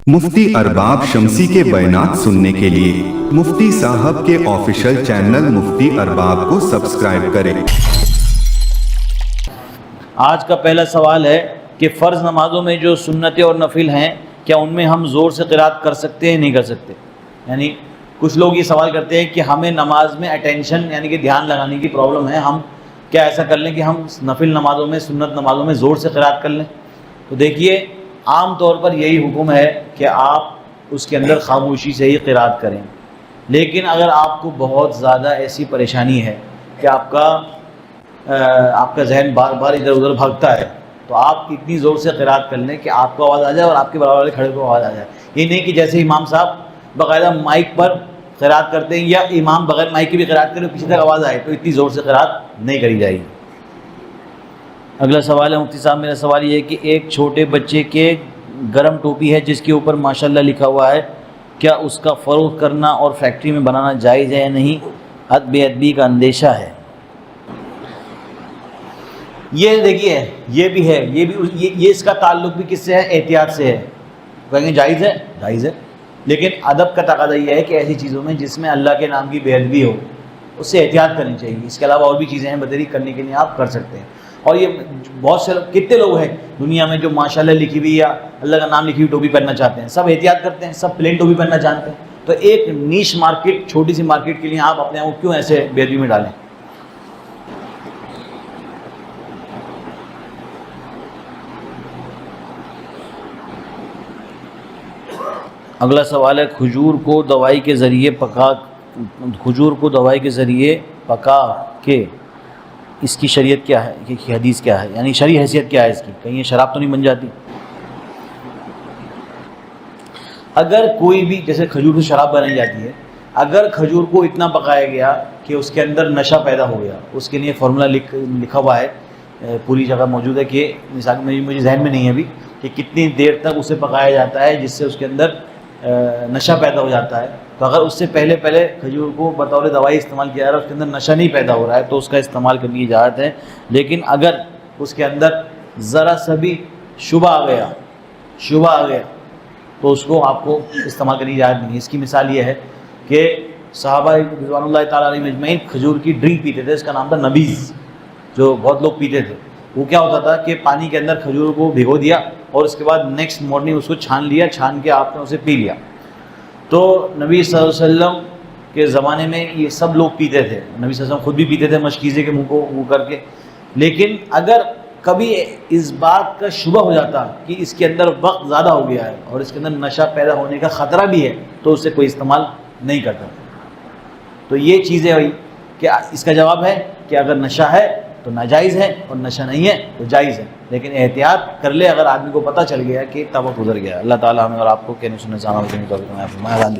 मुफ्ती अरबाब शमसी के बयानात सुनने के लिए मुफ्ती साहब के ऑफिशियल चैनल मुफ्ती अरबाब को सब्सक्राइब करें। आज का पहला सवाल है कि फ़र्ज़ नमाज़ों में जो सुन्नतें और नफिल हैं, क्या उनमें हम ज़ोर से क़िरात कर सकते हैं, नहीं कर सकते? यानी कुछ लोग ये सवाल करते हैं कि हमें नमाज में अटेंशन यानी कि ध्यान लगाने की प्रॉब्लम है, हम क्या ऐसा कर लें कि हम नफिल नमाज़ों में, सुन्नत नमाज़ों में ज़ोर से क़िरात कर लें? तो देखिए, आम तौर पर यही हुक्म है कि आप उसके अंदर खामोशी से ही क़िरात करें। लेकिन अगर आपको बहुत ज़्यादा ऐसी परेशानी है कि आपका जहन बार बार इधर उधर भागता है, तो आप इतनी ज़ोर से क़िरात कर लें कि आपको आवाज़ आ जाए और आपके बराबर वाले खड़े को आवाज़ आ जाए। ये नहीं कि जैसे इमाम साहब बाकायदा माइक पर क़िरात करते हैं या इमाम बगैर माइक की भी क़िरात करे, पीछे तक आवाज़ आए, तो इतनी ज़ोर से क़िरात नहीं करी जाएगी। अगला सवाल है, मुफ्ती साहब मेरा सवाल ये है कि एक छोटे बच्चे के गरम टोपी है जिसके ऊपर माशाल्लाह लिखा हुआ है, क्या उसका फ़रोख्त करना और फैक्ट्री में बनाना जायज़ है या नहीं? बेअदबी का अंदेशा है। ये देखिए, ये भी है, ये इसका ताल्लुक़ भी किससे है? एहतियात से है। कहेंगे जायज़ है, जायज़ है, लेकिन अदब का तकाज़ा ये है कि ऐसी चीज़ों में जिसमें अल्लाह के नाम की बेअदबी हो, उससे एहतियात करनी चाहिए। इसके अलावा और भी चीज़ें हैं बतेरी करने के लिए आप कर सकते हैं। और ये बहुत से कितने लोग हैं दुनिया में जो माशाल्लाह लिखी हुई या अल्लाह का नाम लिखी हुई टोपी पहनना चाहते हैं, सब एहतियात करते हैं, सब प्लेन टोपी पहनना जानते हैं। तो एक नीश मार्केट, छोटी सी मार्केट के लिए आप अपने आप को क्यों ऐसे बेअदबी में डालें? अगला सवाल है, खजूर को दवाई के ज़रिए पका के इसकी शरीयत क्या है, कि हदीस क्या है, यानी शरई हैसियत क्या है इसकी? कहीं ये शराब तो नहीं बन जाती? अगर कोई भी, जैसे खजूर से शराब बनाई जाती है, अगर खजूर को इतना पकाया गया कि उसके अंदर नशा पैदा हो गया, उसके लिए फार्मूला लिखा हुआ है, पूरी जगह मौजूद है कि मिसाल मुझे जहन में नहीं है अभी कि कितनी देर तक उसे पकाया जाता है जिससे उसके अंदर नशा पैदा हो जाता है। तो अगर उससे पहले खजूर को बतौर दवाई इस्तेमाल किया जा रहा है, उसके अंदर नशा नहीं पैदा हो रहा है, तो उसका इस्तेमाल करने की इजाज़त है। लेकिन अगर उसके अंदर ज़रा सा भी शुबा आ गया तो उसको आपको इस्तेमाल करने की इजाज़त नहीं है। इसकी मिसाल ये है कि सहाबा रिज़वानुल्लाह ताला अलैहिम अजमईन खजूर की ड्रिंक पीते थे, इसका नाम था नबीज़, जो बहुत लोग पीते थे। वो क्या होता था कि पानी के अंदर खजूर को भिगो दिया और उसके बाद नेक्स्ट मॉर्निंग उसको छान लिया, छान के आपने उसे पी लिया। तो नबी सल्लल्लाहु अलैहि वसल्लम के ज़माने में ये सब लोग पीते थे, नबी सल्लल्लाहु अलैहि वसल्लम खुद भी पीते थे मशकीज़े के मुँह को वो करके। लेकिन अगर कभी इस बात का शुबा हो जाता कि इसके अंदर वक्त ज़्यादा हो गया है और इसके अंदर नशा पैदा होने का ख़तरा भी है, तो उसे कोई इस्तेमाल नहीं करता। तो ये चीज़ें हुई कि इसका जवाब है कि अगर नशा है तो नाजायज़ है और नशा नहीं है तो जायज़ है, लेकिन एहतियात कर ले अगर आदमी को पता चल गया कि तब गुजर गया। अल्लाह ताला हमें और आपको कहने सुनने से अमल करने की तौफीक अता फरमाए।